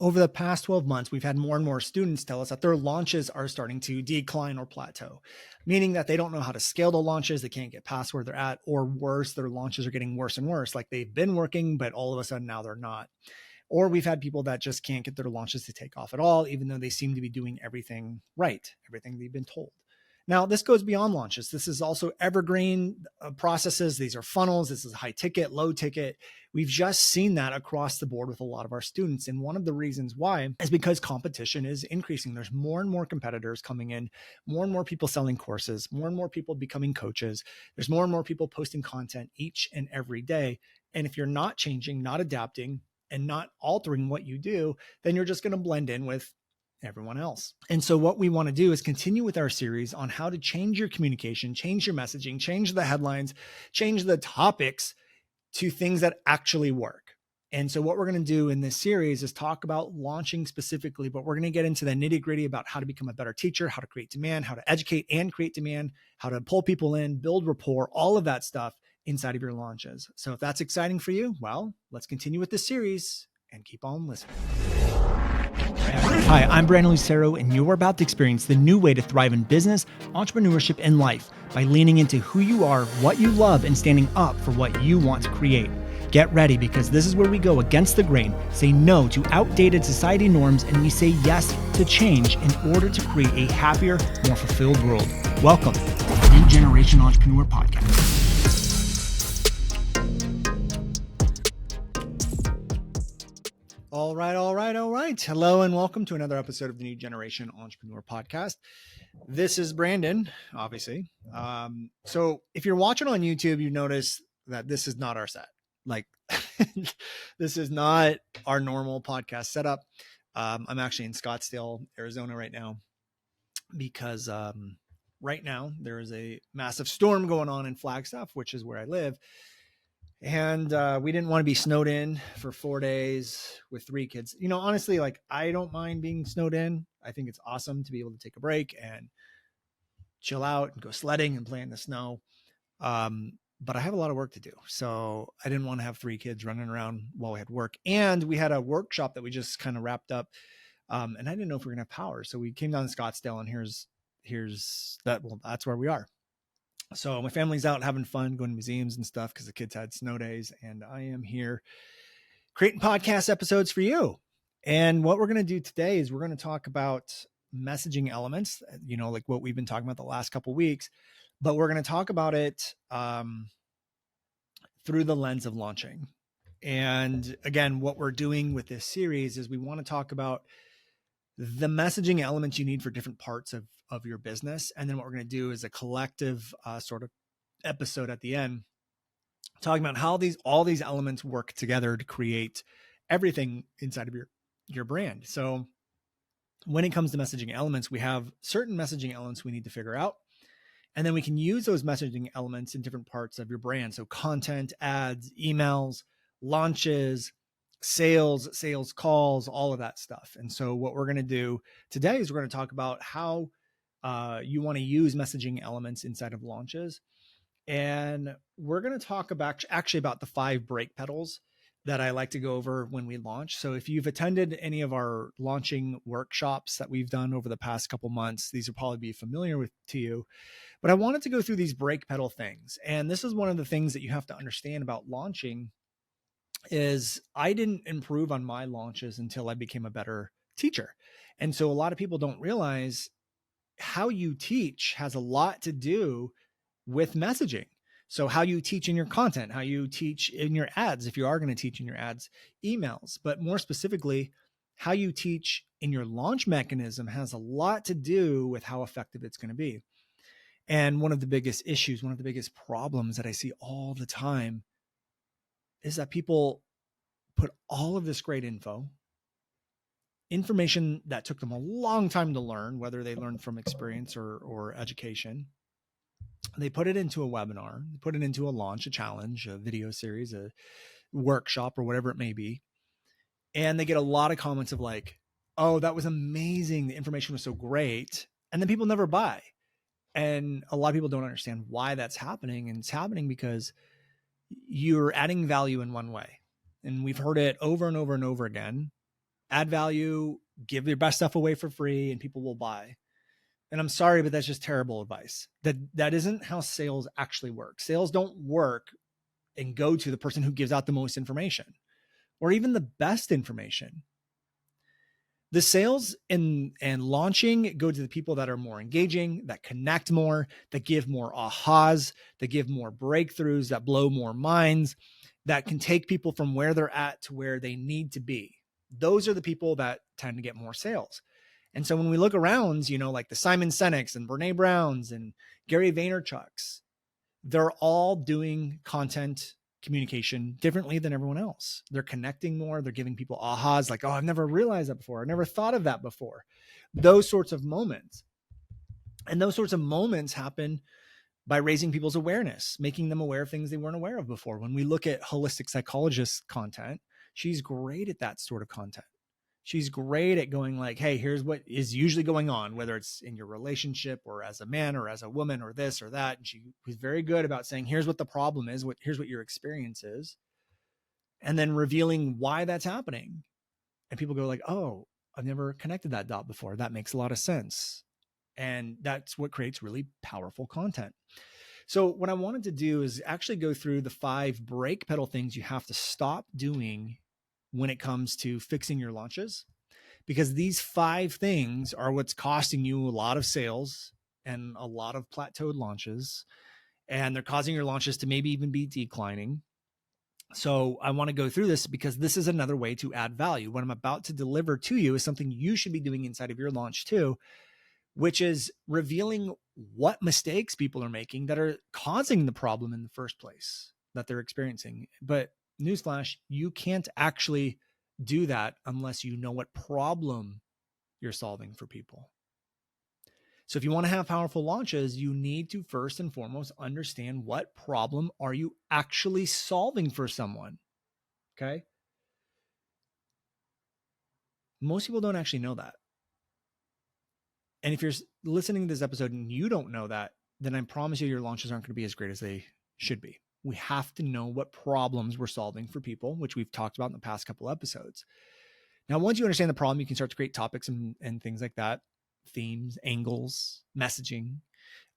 over the past 12 months, we've had more and more students tell us that their launches are starting to decline or plateau, meaning that they don't know how to scale the launches. They can't get past where they're at, or worse, their launches are getting worse and worse. Like they've been working, but all of a sudden now they're not. Or we've had people that just can't get their launches to take off at all, even though they seem to be doing everything right, everything they've been told. Now, this goes beyond launches. This is also evergreen processes. These are funnels. This is high ticket, low ticket. We've just seen that across the board with a lot of our students. And one of the reasons why is because competition is increasing. There's more and more competitors coming in, more and more people selling courses, more and more people becoming coaches. There's more and more people posting content each and every day. And if you're not changing, not adapting, and not altering what you do, then you're just going to blend in with everyone else. And so what we want to do is continue with our series on how to change your communication, change your messaging, change the headlines, change the topics to things that actually work. And so what we're going to do in this series is talk about launching specifically, but we're going to get into the nitty gritty about how to become a better teacher, how to create demand, how to educate and create demand, how to pull people in, build rapport, all of that stuff inside of your launches. So if that's exciting for you, well, let's continue with this series and keep on listening. Hi, I'm Brandon Lucero, and you're about to experience the new way to thrive in business, entrepreneurship, and life by leaning into who you are, what you love, and standing up for what you want to create. Get ready, because this is where we go against the grain, say no to outdated society norms, and we say yes to change in order to create a happier, more fulfilled world. Welcome to the New Generation Entrepreneur Podcast. All right. Hello and welcome to another episode of the New Generation Entrepreneur Podcast. This is Brandon, obviously. So if you're watching on YouTube, you notice that this is not our set. Like this is not our normal podcast setup. I'm actually in Scottsdale, Arizona right now because right now there is a massive storm going on in Flagstaff, which is where I live. And we didn't want to be snowed in for 4 days with 3 kids. You know, honestly, like I don't mind being snowed in. I think it's awesome to be able to take a break and chill out and go sledding and play in the snow. But I have a lot of work to do. So I didn't want to have 3 kids running around while we had work. And we had a workshop that we just kind of wrapped up. And I didn't know if we were going to have power. So we came down to Scottsdale, and here's that. Well, that's where we are. So my family's out having fun, going to museums and stuff because the kids had snow days, and I am here creating podcast episodes for you. And what we're going to do today is we're going to talk about messaging elements, you know, like what we've been talking about the last couple of weeks, but we're going to talk about it through the lens of launching. And again, what we're doing with this series is we want to talk about the messaging elements you need for different parts of your business. And then what we're going to do is a collective sort of episode at the end, talking about how all these elements work together to create everything inside of your brand. So when it comes to messaging elements, we have certain messaging elements we need to figure out. And then we can use those messaging elements in different parts of your brand. So content, ads, emails, launches, sales calls, all of that stuff. And so what we're going to do today is we're going to talk about how you want to use messaging elements inside of launches. And we're going to talk about the 5 brake pedals that I like to go over when we launch. So if you've attended any of our launching workshops that we've done over the past couple months, these will probably be familiar to you. But I wanted to go through these brake pedal things. And this is one of the things that you have to understand about launching is I didn't improve on my launches until I became a better teacher. And so a lot of people don't realize how you teach has a lot to do with messaging. So how you teach in your content, how you teach in your ads, if you are going to teach in your ads, emails, but more specifically, how you teach in your launch mechanism has a lot to do with how effective it's going to be. And one of the biggest issues, one of the biggest problems that I see all the time is that people put all of this great information that took them a long time to learn, whether they learned from experience or education. They put it into a webinar, they put it into a launch, a challenge, a video series, a workshop, or whatever it may be. And they get a lot of comments of like, oh, that was amazing. The information was so great. And then people never buy. And a lot of people don't understand why that's happening. And it's happening because you're adding value in one way. And we've heard it over and over and over again. add value, give your best stuff away for free, and people will buy. And I'm sorry, but that's just terrible advice. That isn't how sales actually work. Sales don't work and go to the person who gives out the most information or even the best information. The sales and launching go to the people that are more engaging, that connect more, that give more ahas, that give more breakthroughs, that blow more minds, that can take people from where they're at to where they need to be. Those are the people that tend to get more sales. And so when we look around, like the Simon Sinek's and Brene Brown's and Gary Vaynerchuk's, they're all doing content communication differently than everyone else. They're connecting more. They're giving people ahas like, oh, I've never realized that before. I never thought of that before. Those sorts of moments. And those sorts of moments happen by raising people's awareness, making them aware of things they weren't aware of before. When we look at holistic psychologist content, she's great at that sort of content. She's great at going like, hey, here's what is usually going on, whether it's in your relationship or as a man or as a woman or this or that. And she was very good about saying, here's what the problem is, here's what your experience is, and then revealing why that's happening. And people go like, oh, I've never connected that dot before. That makes a lot of sense. And that's what creates really powerful content. So what I wanted to do is actually go through the 5 brake pedal things you have to stop doing when it comes to fixing your launches, because these 5 things are what's costing you a lot of sales and a lot of plateaued launches, and they're causing your launches to maybe even be declining. So I want to go through this because this is another way to add value. What I'm about to deliver to you is something you should be doing inside of your launch too, which is revealing what mistakes people are making that are causing the problem in the first place that they're experiencing. But newsflash, you can't actually do that unless you know what problem you're solving for people. So if you want to have powerful launches, you need to first and foremost understand what problem are you actually solving for someone. Okay? Most people don't actually know that. And if you're listening to this episode and you don't know that, then I promise you your launches aren't going to be as great as they should be. We have to know what problems we're solving for people, which we've talked about in the past couple episodes. Now, once you understand the problem, you can start to create topics and things like that, themes, angles, messaging.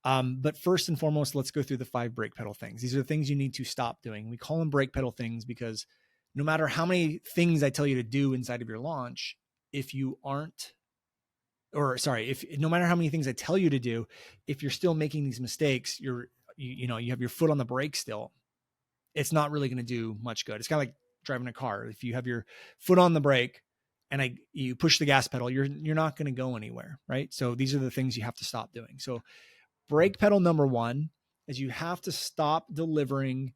But first and foremost, let's go through the 5 brake pedal things. These are the things you need to stop doing. We call them brake pedal things because no matter how many things I tell you to do inside of your launch, if no matter how many things I tell you to do, if you're still making these mistakes, you have your foot on the brake still, it's not really going to do much good. It's kind of like driving a car. If you have your foot on the brake and you push the gas pedal, you're not going to go anywhere, right? So these are the things you have to stop doing. So brake pedal number 1 is you have to stop delivering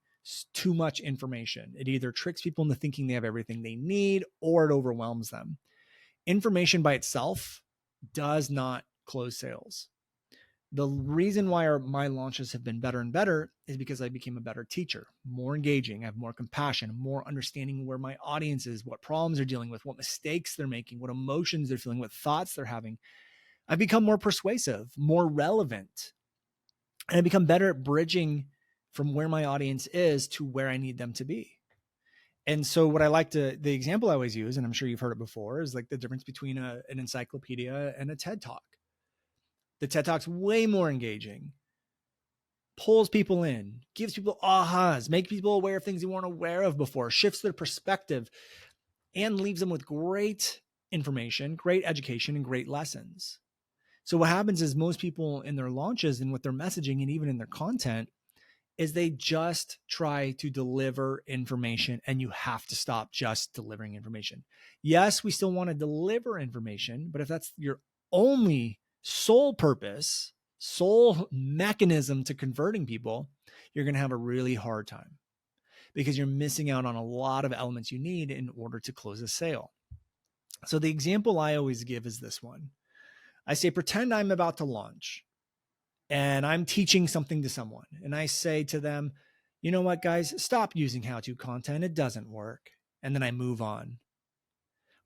too much information. It either tricks people into thinking they have everything they need or it overwhelms them. Information by itself does not close sales. The reason why my launches have been better and better is because I became a better teacher, more engaging, I have more compassion, more understanding where my audience is, what problems they're dealing with, what mistakes they're making, what emotions they're feeling, what thoughts they're having. I've become more persuasive, more relevant, and I've become better at bridging from where my audience is to where I need them to be. And so what the example I always use, and I'm sure you've heard it before, is like the difference between an encyclopedia and a TED Talk. The TED Talk's way more engaging, pulls people in, gives people ahas, makes people aware of things they weren't aware of before, shifts their perspective, and leaves them with great information, great education, and great lessons. So what happens is most people in their launches and with their messaging and even in their content is they just try to deliver information, and you have to stop just delivering information. Yes, we still want to deliver information, but if that's your only sole purpose, sole mechanism to converting people, you're going to have a really hard time because you're missing out on a lot of elements you need in order to close a sale. So the example I always give is this one. I say, pretend I'm about to launch and I'm teaching something to someone. And I say to them, you know what, guys, stop using how-to content. It doesn't work. And then I move on.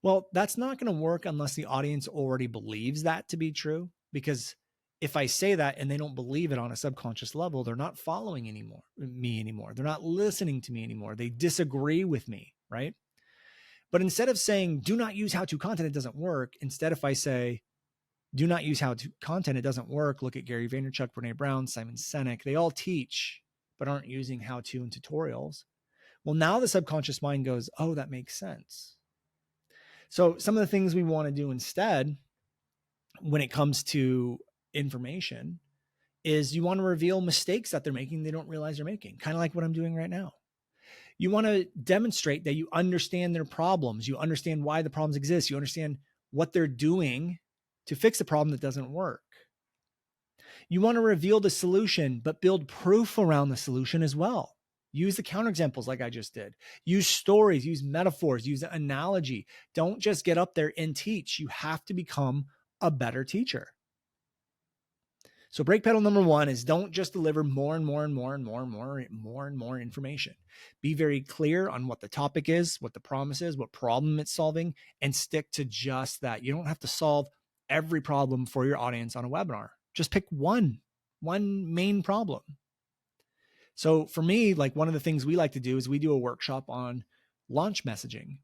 Well, that's not going to work unless the audience already believes that to be true. Because if I say that and they don't believe it on a subconscious level, they're not following me anymore. They're not listening to me anymore. They disagree with me, right? But instead of saying, do not use how-to content, it doesn't work. Instead, if I say, do not use how-to content, it doesn't work. Look at Gary Vaynerchuk, Brene Brown, Simon Sinek. They all teach, but aren't using how-to and tutorials. Well, now the subconscious mind goes, oh, that makes sense. So some of the things we want to do instead when it comes to information is you want to reveal mistakes that they're making they don't realize they're making, kind of like what I'm doing right now. You want to demonstrate that you understand their problems. You understand why the problems exist. You understand what they're doing to fix the problem that doesn't work. You want to reveal the solution, but build proof around the solution as well. Use the counterexamples like I just did. Use stories, use metaphors, use analogy. Don't just get up there and teach. You have to become a better teacher. So brake pedal number one is don't just deliver more and more information. Be very clear on what the topic is, what the promise is, what problem it's solving, and stick to just that. You don't have to solve every problem for your audience on a webinar. Just pick one main problem. So for me, like one of the things we like to do is we do a workshop on launch messaging.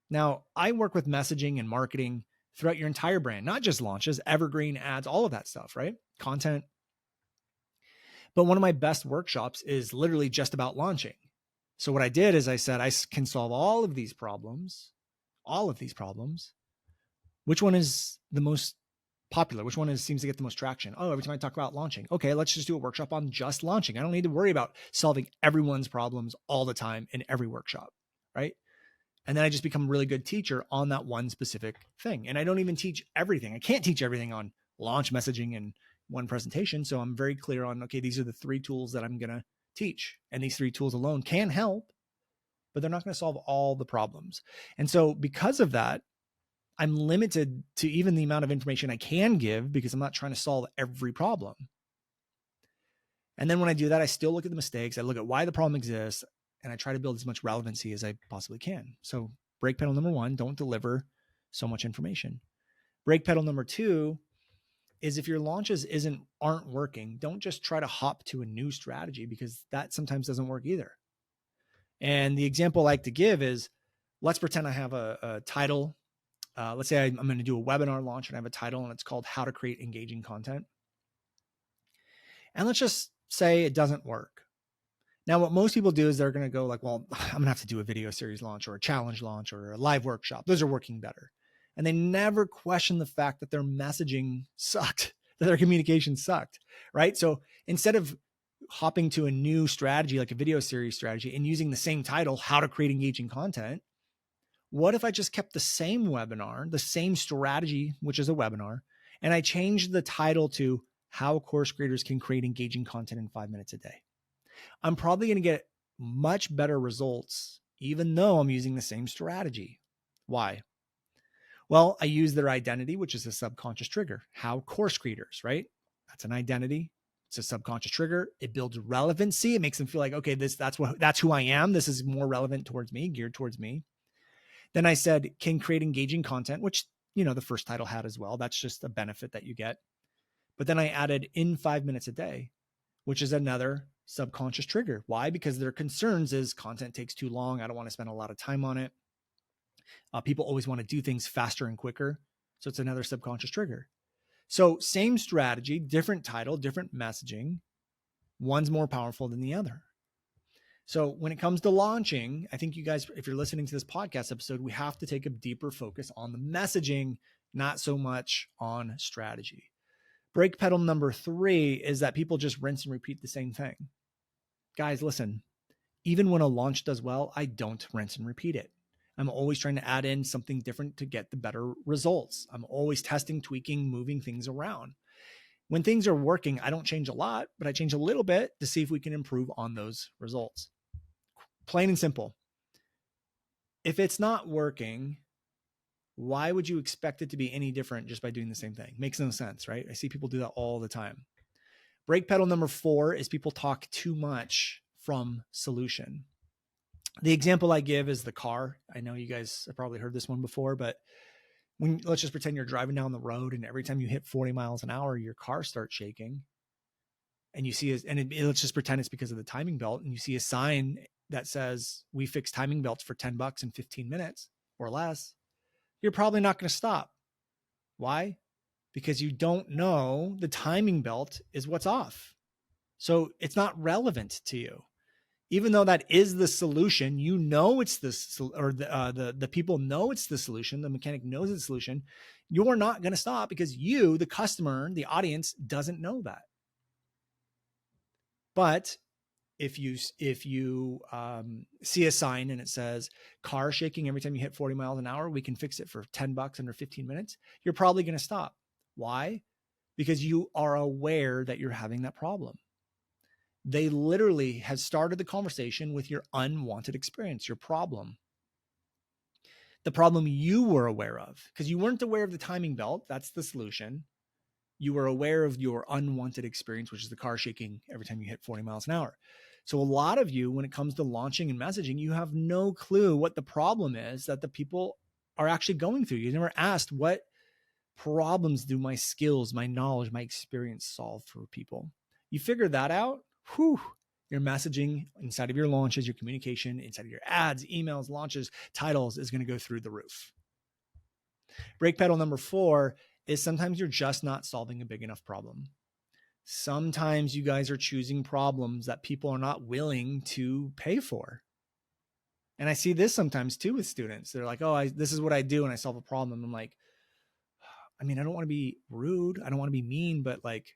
Now, I work with messaging and marketing throughout your entire brand, not just launches, evergreen ads, all of that stuff, right? Content. But one of my best workshops is literally just about launching. So what I did is I said, I can solve all of these problems. Which one is the most popular? Which one seems to get the most traction? Oh, every time I talk about launching. Okay, let's just do a workshop on just launching. I don't need to worry about solving everyone's problems all the time in every workshop, right? And then I just become a really good teacher on that one specific thing. And I don't even teach everything. I can't teach everything on launch messaging in one presentation. So I'm very clear on, okay, these are the 3 tools that I'm going to teach. And these 3 tools alone can help, but they're not going to solve all the problems. And so because of that, I'm limited to even the amount of information I can give because I'm not trying to solve every problem. And then when I do that, I still look at the mistakes. I look at why the problem exists, and I try to build as much relevancy as I possibly can. So brake pedal number 1, don't deliver so much information. Brake pedal number 2 is if your launches aren't working, don't just try to hop to a new strategy because that sometimes doesn't work either. And the example I like to give is, let's pretend I have a title. Let's say I'm going to do a webinar launch and I have a title and it's called How to Create Engaging Content. And let's just say it doesn't work. Now, what most people do is they're going to go like, well, I'm going to have to do a video series launch or a challenge launch or a live workshop. Those are working better. And they never question the fact that their messaging sucked, that their communication sucked, right? So instead of hopping to a new strategy, like a video series strategy, and using the same title, How to Create Engaging Content, what if I just kept the same webinar, the same strategy, which is a webinar, and I changed the title to How Course Creators Can Create Engaging Content in 5 minutes a day? I'm probably going to get much better results, even though I'm using the same strategy. Why? Well, I use their identity, which is a subconscious trigger. How course creators, right? That's an identity. It's a subconscious trigger. It builds relevancy. It makes them feel like, okay, that's who I am. This is more relevant towards me, geared towards me. Then I said, can create engaging content, which, the first title had as well. That's just a benefit that you get. But then I added in 5 minutes a day, which is another subconscious trigger. Why? Because their concerns is content takes too long. I don't want to spend a lot of time on it. People always want to do things faster and quicker. So it's another subconscious trigger. So same strategy, different title, different messaging. One's more powerful than the other. So when it comes to launching, I think you guys, if you're listening to this podcast episode, we have to take a deeper focus on the messaging, not so much on strategy. Brake pedal number 3 is that people just rinse and repeat the same thing. Guys, listen, even when a launch does well, I don't rinse and repeat it. I'm always trying to add in something different to get the better results. I'm always testing, tweaking, moving things around. When things are working, I don't change a lot, but I change a little bit to see if we can improve on those results. Plain and simple. If it's not working, why would you expect it to be any different just by doing the same thing? Makes no sense, right? I see people do that all the time. Brake pedal number 4 is people talk too much from solution. The example I give is the car. I know you guys have probably heard this one before, but let's just pretend you're driving down the road and every time you hit 40 miles an hour, your car starts shaking. And you see, let's just pretend it's because of the timing belt, and you see a sign that says, we fix timing belts for $10 in 15 minutes. or less, you're probably not going to stop. Why? Because you don't know the timing belt is what's off. So it's not relevant to you. Even though that is the solution, you know it's the people know it's the solution, the mechanic knows it's the solution, you're not going to stop because you, the customer, the audience, doesn't know that. But if you see a sign and it says car shaking every time you hit 40 miles an hour, we can fix it for $10 under 15 minutes, you're probably going to stop. Why? Because you are aware that you're having that problem. They literally have started the conversation with your unwanted experience, your problem. The problem you were aware of, because you weren't aware of the timing belt. That's the solution. You were aware of your unwanted experience, which is the car shaking every time you hit 40 miles an hour. So a lot of you, when it comes to launching and messaging, you have no clue what the problem is that the people are actually going through. You never asked, what problems do my skills, my knowledge, my experience solve for people? You figure that out, whew, your messaging inside of your launches, your communication inside of your ads, emails, launches, titles is going to go through the roof. Brake pedal number 4 is sometimes you're just not solving a big enough problem. Sometimes you guys are choosing problems that people are not willing to pay for. And I see this sometimes too with students. They're like, oh, this is what I do and I solve a problem. I'm like, I mean, I don't want to be rude. I don't want to be mean, but like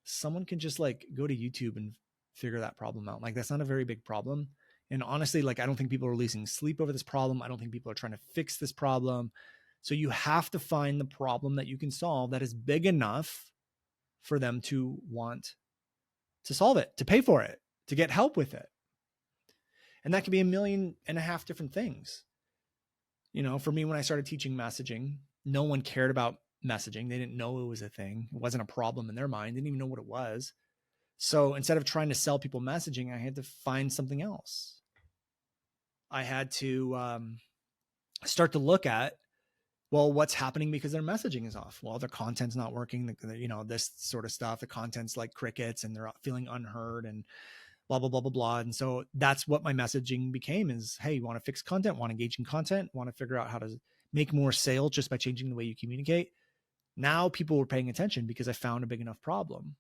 someone can just like go to YouTube and figure that problem out. Like that's not a very big problem. And honestly, like I don't think people are losing sleep over this problem. I don't think people are trying to fix this problem. So you have to find the problem that you can solve that is big enough for them to want to solve it, to pay for it, to get help with it. And that could be 1.5 million different things. You know, for me, when I started teaching messaging, no one cared about messaging. They didn't know it was a thing. It wasn't a problem in their mind. They didn't even know what it was. So instead of trying to sell people messaging, I had to find something else. I had to start to look at, well, what's happening because their messaging is off? Well, their content's not working. You know, this sort of stuff. The content's like crickets and they're feeling unheard and blah, blah, blah, blah, blah. And so that's what my messaging became is, hey, you want to fix content, want engaging content, want to figure out how to make more sales just by changing the way you communicate. Now people were paying attention because I found a big enough problem,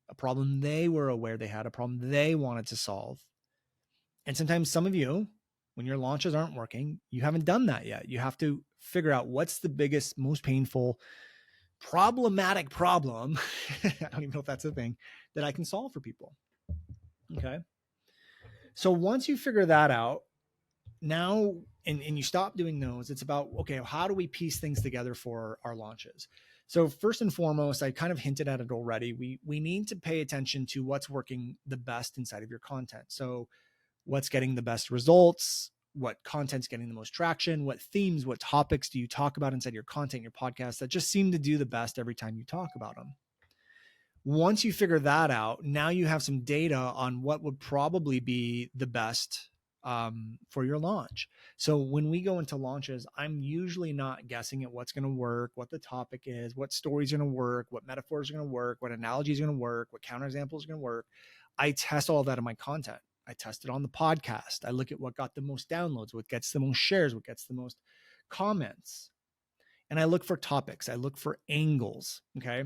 a problem they were aware they had, a problem they wanted to solve. And sometimes some of you, when your launches aren't working, you haven't done that yet. You have to figure out what's the biggest, most painful, problematic problem. I don't even know if that's a thing that I can solve for people. Okay. So once you figure that out, now, and you stop doing those, it's about, okay, how do we piece things together for our launches? So first and foremost, I kind of hinted at it already. We need to pay attention to what's working the best inside of your content. So what's getting the best results, what content's getting the most traction, what themes, what topics do you talk about inside your content, your podcast that just seem to do the best every time you talk about them. Once you figure that out, now you have some data on what would probably be the best for your launch. So when we go into launches, I'm usually not guessing at what's going to work, what the topic is, what stories are going to work, what metaphors are going to work, what analogies are going to work, what counterexamples are going to work. I test all of that in my content. I test it on the podcast. I look at what got the most downloads, what gets the most shares, what gets the most comments. And I look for topics. I look for angles. Okay.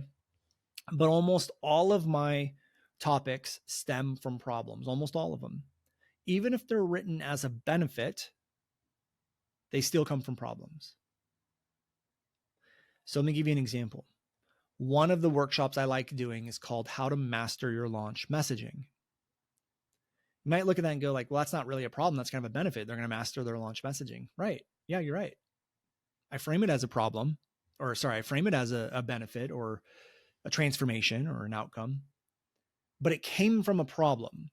But almost all of my topics stem from problems, almost all of them. Even if they're written as a benefit, they still come from problems. So let me give you an example. One of the workshops I like doing is called How to Master Your Launch Messaging. You might look at that and go like, well, that's not really a problem. That's kind of a benefit. They're going to master their launch messaging. Right. Yeah, you're right. I frame it as a problem, or sorry, I frame it as a benefit or a transformation or an outcome, but it came from a problem.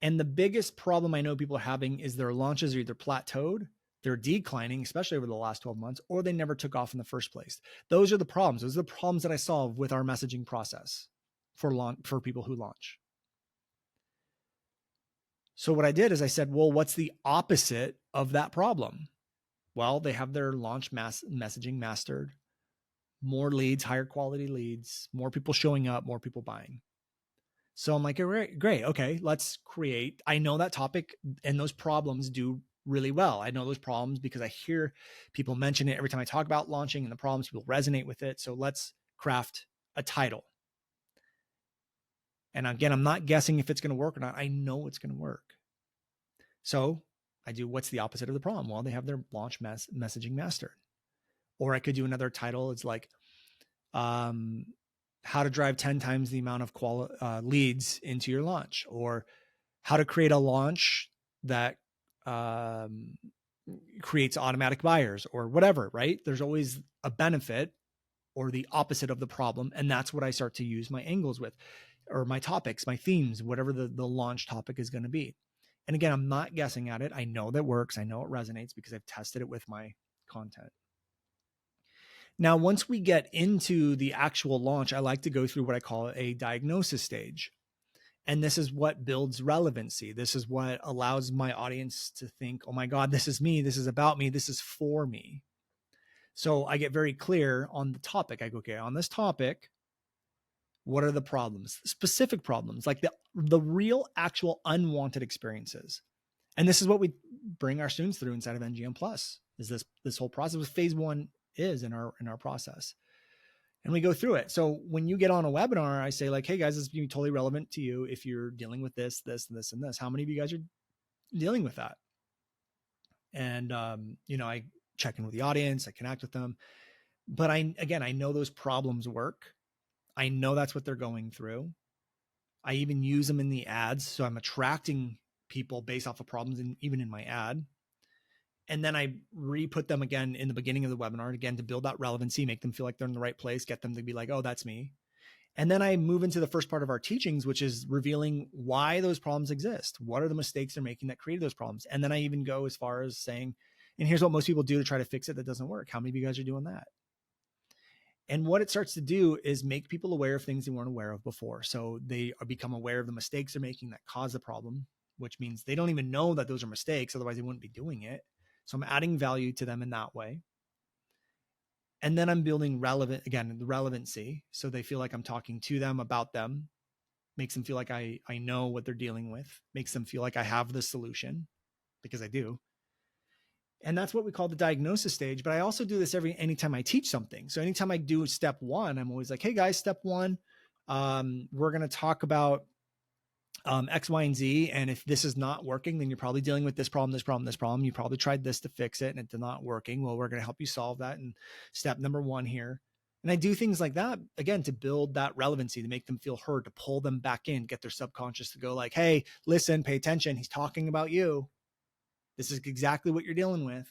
And the biggest problem I know people are having is their launches are either plateaued, they're declining, especially over the last 12 months, or they never took off in the first place. Those are the problems. Those are the problems that I solve with our messaging process for people who launch. So what I did is I said, well, what's the opposite of that problem? Well, they have their launch messaging mastered, more leads, higher quality leads, more people showing up, more people buying. So I'm like, great. Okay, let's create. I know that topic and those problems do really well. I know those problems because I hear people mention it every time I talk about launching and the problems. People resonate with it. So let's craft a title. And again, I'm not guessing if it's going to work or not. I know it's going to work. So I do what's the opposite of the problem? Well, they have their launch messaging mastered. Or I could do another title. It's like how to drive 10 times the amount of leads into your launch, or how to create a launch that creates automatic buyers, or whatever, right? There's always a benefit or the opposite of the problem. And that's what I start to use my angles with, or my topics, my themes, whatever the launch topic is going to be. And again, I'm not guessing at it. I know that works. I know it resonates because I've tested it with my content. Now, once we get into the actual launch, I like to go through what I call a diagnosis stage. And this is what builds relevancy. This is what allows my audience to think, oh my God, this is me. This is about me. This is for me. So I get very clear on the topic. I go, okay, on this topic, what are the problems? Specific problems, like the real, actual unwanted experiences. And this is what we bring our students through inside of NGM Plus, is this whole process. What phase one is in our process. And we go through it. So when you get on a webinar, I say like, hey guys, this is going to be totally relevant to you if you're dealing with this, this, this, and this. How many of you guys are dealing with that? And, I check in with the audience, I connect with them. But I know those problems work. I know that's what they're going through. I even use them in the ads. So I'm attracting people based off of problems, and even in my ad. And then I re-put them again in the beginning of the webinar, again, to build that relevancy, make them feel like they're in the right place, get them to be like, oh, that's me. And then I move into the first part of our teachings, which is revealing why those problems exist. What are the mistakes they're making that created those problems? And then I even go as far as saying, and here's what most people do to try to fix it that doesn't work. How many of you guys are doing that? And what it starts to do is make people aware of things they weren't aware of before. So they become aware of the mistakes they're making that cause the problem, which means they don't even know that those are mistakes. Otherwise they wouldn't be doing it. So I'm adding value to them in that way. And then I'm building the relevancy. So they feel like I'm talking to them about them, makes them feel like I know what they're dealing with, makes them feel like I have the solution, because I do. And that's what we call the diagnosis stage. But I also do this anytime I teach something. So anytime I do step one, I'm always like, hey guys, step one, we're going to talk about X, Y, and Z. And if this is not working, then you're probably dealing with this problem, this problem, this problem. You probably tried this to fix it and it's not working. Well, we're going to help you solve that. And step number one here. And I do things like that, again, to build that relevancy, to make them feel heard, to pull them back in, get their subconscious to go like, hey, listen, pay attention. He's talking about you. This is exactly what you're dealing with.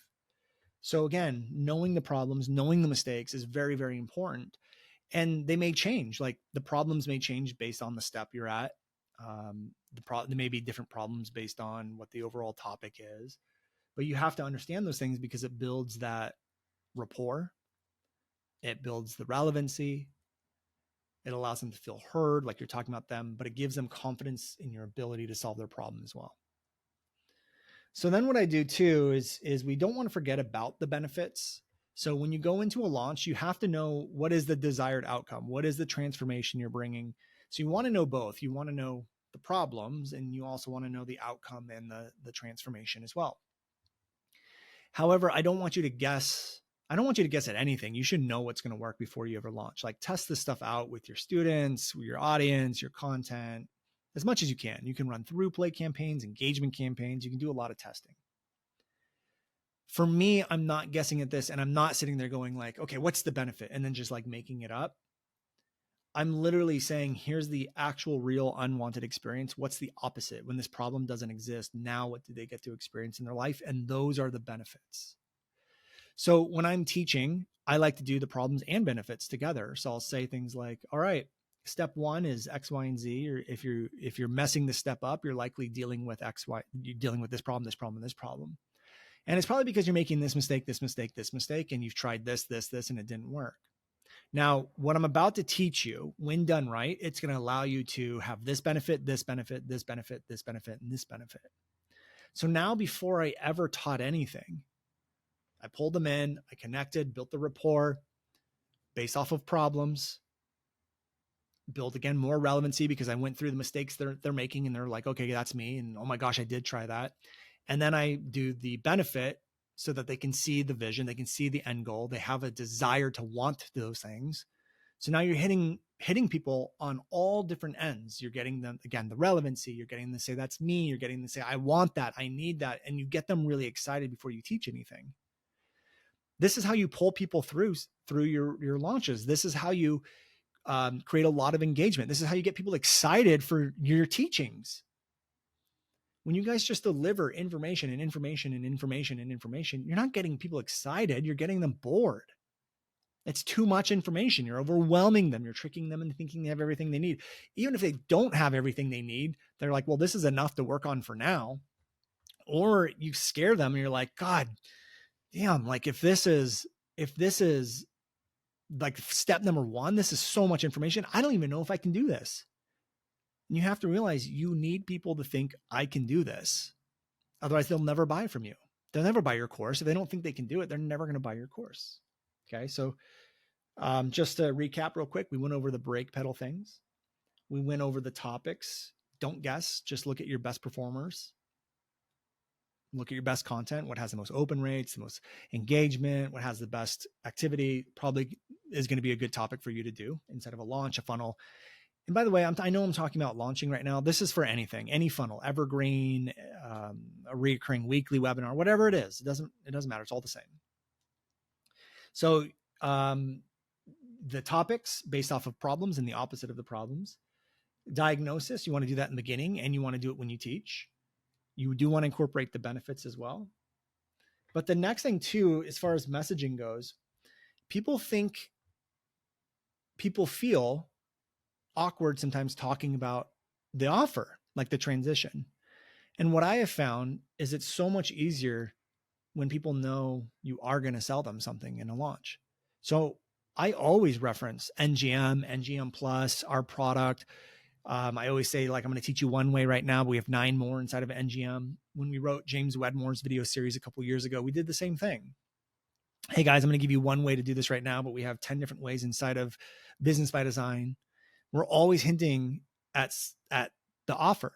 So again, knowing the problems, knowing the mistakes is very, very important. And they may change. Like the problems may change based on the step you're at. There may be different problems based on what the overall topic is, but you have to understand those things because it builds that rapport. It builds the relevancy. It allows them to feel heard, like you're talking about them, but it gives them confidence in your ability to solve their problem as well. So then what I do too is we don't want to forget about the benefits. So when you go into a launch, you have to know what is the desired outcome. What is the transformation you're bringing? So you want to know both. You want to know the problems, and you also want to know the outcome and the transformation as well. However, I don't want you to guess. I don't want you to guess at anything. You should know what's going to work before you ever launch. Like test this stuff out with your students, with your audience, your content, as much as you can. You can run through play campaigns, engagement campaigns. You can do a lot of testing. For me, I'm not guessing at this, and I'm not sitting there going like, okay, what's the benefit? And then just like making it up. I'm literally saying, here's the actual real unwanted experience. What's the opposite? When this problem doesn't exist, now what do they get to experience in their life? And those are the benefits. So when I'm teaching, I like to do the problems and benefits together. So I'll say things like, all right, step one is X, Y, and Z. Or if you're messing the step up, you're likely dealing with X, Y, you're dealing with this problem, this problem, and this problem. And it's probably because you're making this mistake, this mistake, this mistake, and you've tried this, this, this, and it didn't work. Now, what I'm about to teach you, when done right, it's going to allow you to have this benefit, this benefit, this benefit, this benefit, and this benefit. So now before I ever taught anything, I pulled them in, I connected, built the rapport based off of problems, built again more relevancy because I went through the mistakes they're making, and they're like, okay, that's me. And oh my gosh, I did try that. And then I do the benefit so that they can see the vision, they can see the end goal, they have a desire to want those things. So now you're hitting people on all different ends. You're getting them, again, the relevancy, you're getting them to say, that's me. You're getting them to say, I want that, I need that. And you get them really excited before you teach anything. This is how you pull people through your launches. This is how you create a lot of engagement. This is how you get people excited for your teachings. When you guys just deliver information and information and information and information, you're not getting people excited. You're getting them bored. It's too much information. You're overwhelming them. You're tricking them into thinking they have everything they need. Even if they don't have everything they need, they're like, well, this is enough to work on for now. Or you scare them and you're like, God damn, like if this is like step number one, this is so much information. I don't even know if I can do this. And you have to realize you need people to think I can do this. Otherwise they'll never buy from you. They'll never buy your course. If they don't think they can do it, they're never going to buy your course. Okay. So just to recap real quick, we went over the brake pedal things. We went over the topics. Don't guess, just look at your best performers. Look at your best content, what has the most open rates, the most engagement, what has the best activity, probably is going to be a good topic for you to do instead of a launch, a funnel. And by the way, I know I'm talking about launching right now. This is for anything, any funnel, Evergreen, a recurring weekly webinar, whatever it is. It doesn't matter. It's all the same. So the topics based off of problems and the opposite of the problems. Diagnosis, you want to do that in the beginning and you want to do it when you teach. You do want to incorporate the benefits as well. But the next thing too, as far as messaging goes, people feel awkward sometimes talking about the offer, like the transition. And what I have found is it's so much easier when people know you are going to sell them something in a launch. So I always reference NGM Plus, our product. I always say, like, I'm going to teach you one way right now, but we have 9 more inside of NGM. When we wrote James Wedmore's video series a couple of years ago, we did the same thing. Hey guys, I'm going to give you one way to do this right now, but we have 10 different ways inside of Business by Design. We're always hinting at the offer.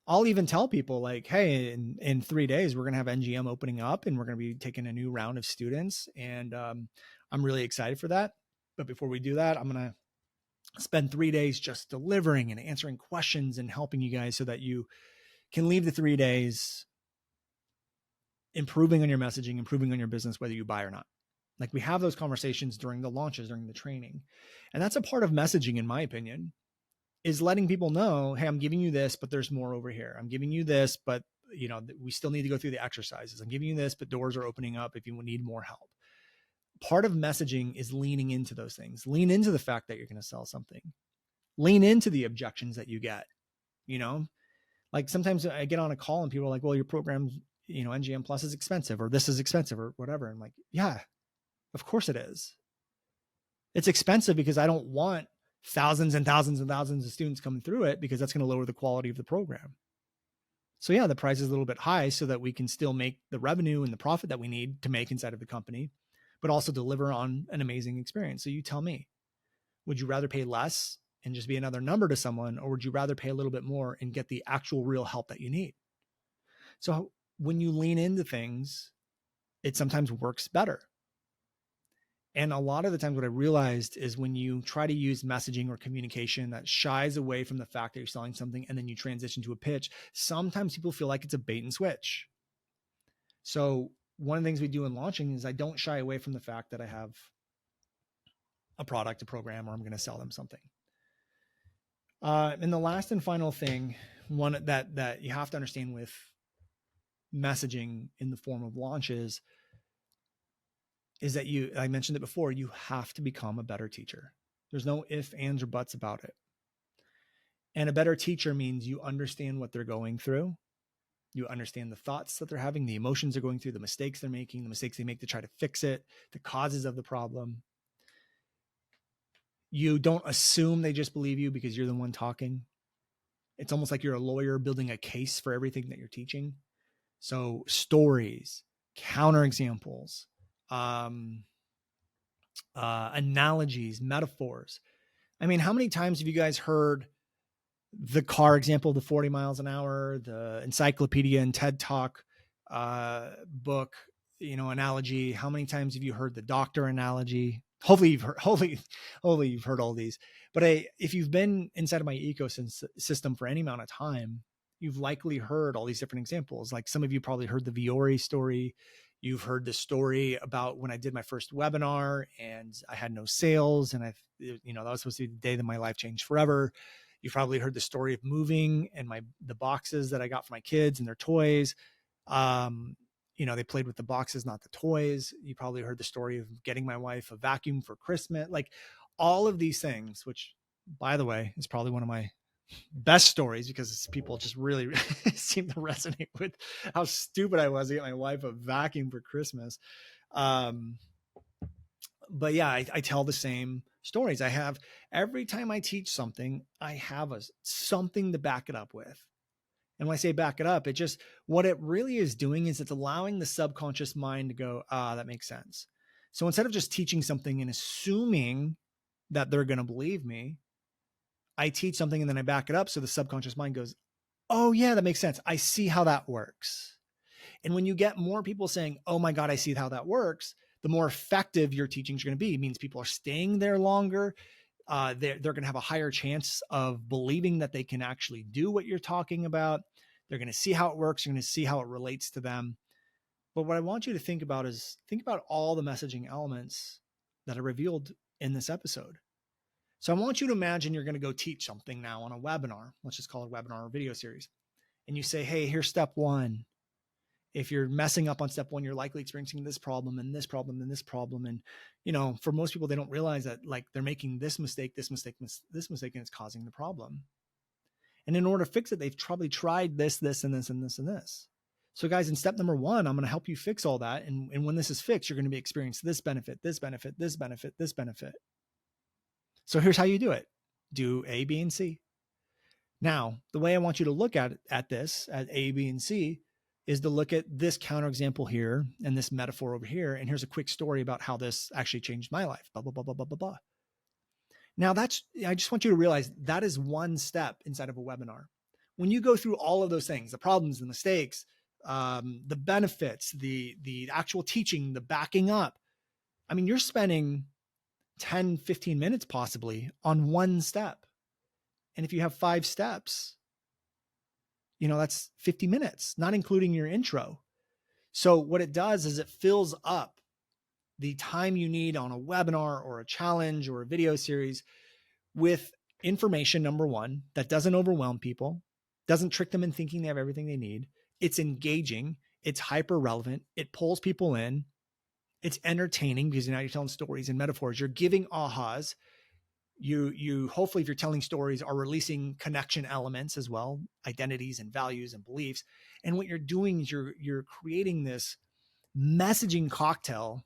I'll even tell people like, hey, in 3 days, we're going to have NGM opening up and we're going to be taking a new round of students. And I'm really excited for that. But before we do that, I'm going to spend 3 days just delivering and answering questions and helping you guys so that you can leave the 3 days improving on your messaging, improving on your business, whether you buy or not. Like, we have those conversations during the launches, during the training. And that's a part of messaging, in my opinion, is letting people know, hey, I'm giving you this, but there's more over here. I'm giving you this, but we still need to go through the exercises. I'm giving you this, but doors are opening up if you need more help. Part of messaging is leaning into those things. Lean into the fact that you're going to sell something. Lean into the objections that you get. Like sometimes I get on a call and people are like, well, your program, NGM Plus is expensive, or this is expensive, or whatever. I'm like, yeah, of course it is. It's expensive because I don't want thousands and thousands and thousands of students coming through it, because that's going to lower the quality of the program. So yeah, the price is a little bit high so that we can still make the revenue and the profit that we need to make inside of the company, but also deliver on an amazing experience. So you tell me, would you rather pay less and just be another number to someone, or would you rather pay a little bit more and get the actual real help that you need? So when you lean into things, it sometimes works better. And a lot of the times what I realized is when you try to use messaging or communication that shies away from the fact that you're selling something and then you transition to a pitch, sometimes people feel like it's a bait and switch. So one of the things we do in launching is I don't shy away from the fact that I have a product, a program, or I'm going to sell them something. And the last and final thing, one that you have to understand with messaging in the form of launches, is that I mentioned it before, you have to become a better teacher. There's no ifs, ands, or buts about it. And a better teacher means you understand what they're going through. You understand the thoughts that they're having, the emotions they're going through, the mistakes they're making, the mistakes they make to try to fix it, the causes of the problem. You don't assume they just believe you because you're the one talking. It's almost like you're a lawyer building a case for everything that you're teaching. So stories, counterexamples, analogies, metaphors. I mean, how many times have you guys heard the car example, the 40 miles an hour, the encyclopedia and TED Talk book, analogy. How many times have you heard the doctor analogy? Hopefully you've heard, hopefully you've heard all these. But if you've been inside of my ecosystem for any amount of time, you've likely heard all these different examples. Like some of you probably heard the Viore story. You've heard the story about when I did my first webinar and I had no sales, and that was supposed to be the day that my life changed forever. You've probably heard the story of moving and the boxes that I got for my kids and their toys. They played with the boxes, not the toys. You probably heard the story of getting my wife a vacuum for Christmas. Like all of these things, which by the way, is probably one of my best stories because people just really seem to resonate with how stupid I was to get my wife a vacuum for Christmas. But yeah, I tell the same stories. I have every time I teach something, I have something to back it up with. And when I say back it up, what it really is doing is it's allowing the subconscious mind to go, that makes sense. So instead of just teaching something and assuming that they're going to believe me, I teach something and then I back it up. So the subconscious mind goes, oh yeah, that makes sense. I see how that works. And when you get more people saying, oh my God, I see how that works, the more effective your teachings are going to be. It means people are staying there longer. They're going to have a higher chance of believing that they can actually do what you're talking about. They're going to see how it works. You're going to see how it relates to them. But what I want you to think about is think about all the messaging elements that are revealed in this episode. So I want you to imagine you're going to go teach something now on a webinar. Let's just call it a webinar or video series. And you say, hey, here's step one. If you're messing up on step one, you're likely experiencing this problem and this problem and this problem. And, for most people, they don't realize that like they're making this mistake, and it's causing the problem. And in order to fix it, they've probably tried this, and this, and this, and this. So guys, in step number one, I'm going to help you fix all that. And when this is fixed, you're going to be experiencing this benefit, this benefit, this benefit, this benefit. So here's how you do it. Do A, B, and C. Now, the way I want you to look at this, at A, B, and C, is to look at this counterexample here and this metaphor over here. And here's a quick story about how this actually changed my life, blah, blah, blah, blah, blah, blah, blah. Now I just want you to realize that is one step inside of a webinar. When you go through all of those things, the problems, the mistakes, the benefits, the actual teaching, the backing up, I mean, you're spending 10, 15 minutes possibly on one step. And if you have 5 steps, that's 50 minutes, not including your intro. So what it does is it fills up the time you need on a webinar or a challenge or a video series with information, number one, that doesn't overwhelm people, doesn't trick them in thinking they have everything they need. It's engaging. It's hyper relevant. It pulls people in. It's entertaining because now you're telling stories and metaphors. You're giving ahas. You hopefully, if you're telling stories, are releasing connection elements as well, identities and values and beliefs. And what you're doing is you're creating this messaging cocktail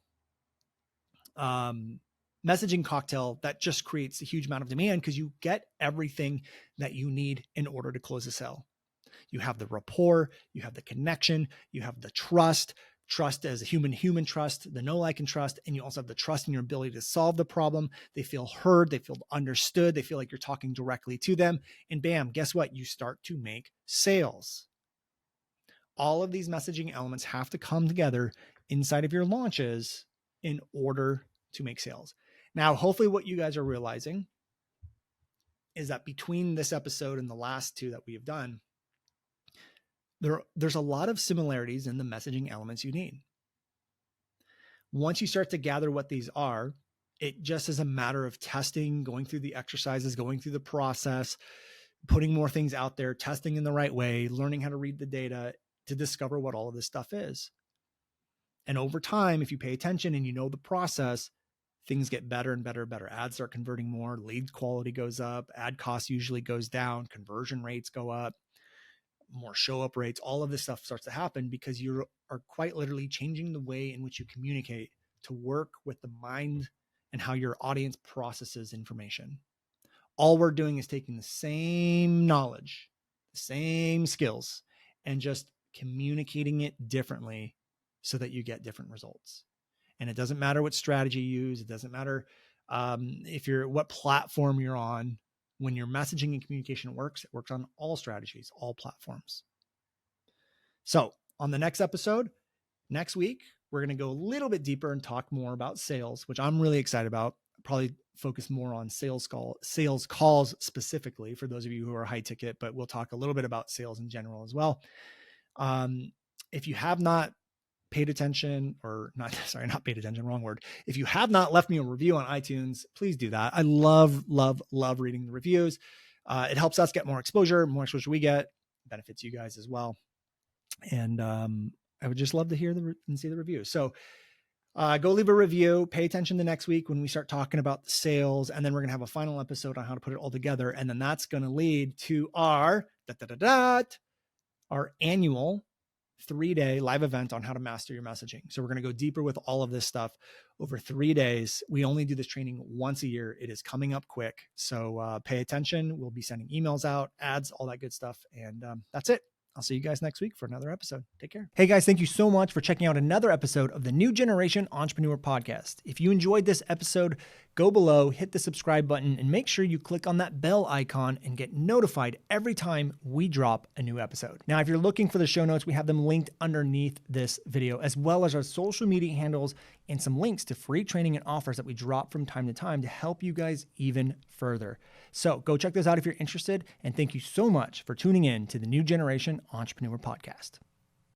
that just creates a huge amount of demand because you get everything that you need in order to close a sale. You have the rapport, you have the connection, you have the trust as a human trust, the know, like, and trust. And you also have the trust in your ability to solve the problem. They feel heard, they feel understood, they feel like you're talking directly to them. And bam, guess what? You start to make sales. All of these messaging elements have to come together inside of your launches in order to make sales. Now, hopefully what you guys are realizing is that between this episode and the last 2 that we have done, there's a lot of similarities in the messaging elements you need. Once you start to gather what these are, it just is a matter of testing, going through the exercises, going through the process, putting more things out there, testing in the right way, learning how to read the data to discover what all of this stuff is. And over time, if you pay attention and you know the process, things get better and better and better. Ads start converting more, lead quality goes up, ad cost usually goes down, conversion rates go up, more show up rates, all of this stuff starts to happen because you are quite literally changing the way in which you communicate to work with the mind and how your audience processes information. All we're doing is taking the same knowledge, the same skills, and just communicating it differently so that you get different results. And it doesn't matter what strategy you use. It doesn't matter what platform you're on. When your messaging and communication works, it works on all strategies, all platforms. So on the next episode, next week, we're going to go a little bit deeper and talk more about sales, which I'm really excited about. Probably focus more on sales calls specifically for those of you who are high ticket, but we'll talk a little bit about sales in general as well. If you have not paid attention not paid attention, wrong word. If you have not left me a review on iTunes, please do that. I love reading the reviews. It helps us get more exposure we get, benefits you guys as well. And I would just love to hear and see the reviews. So go leave a review, pay attention to next week when we start talking about the sales, and then we're going to have a final episode on how to put it all together. And then that's going to lead to our annual 3-day live event on how to master your messaging. So we're going to go deeper with all of this stuff over 3 days. We only do this training once a year. It is coming up quick. So pay attention. We'll be sending emails out, ads, all that good stuff. And that's it. I'll see you guys next week for another episode. Take care. Hey guys, thank you so much for checking out another episode of the New Generation Entrepreneur Podcast. If you enjoyed this episode, go below, hit the subscribe button, and make sure you click on that bell icon and get notified every time we drop a new episode. Now, if you're looking for the show notes, we have them linked underneath this video, as well as our social media handles and some links to free training and offers that we drop from time to time to help you guys even further. So go check those out if you're interested. And thank you so much for tuning in to the New Generation Entrepreneur Podcast.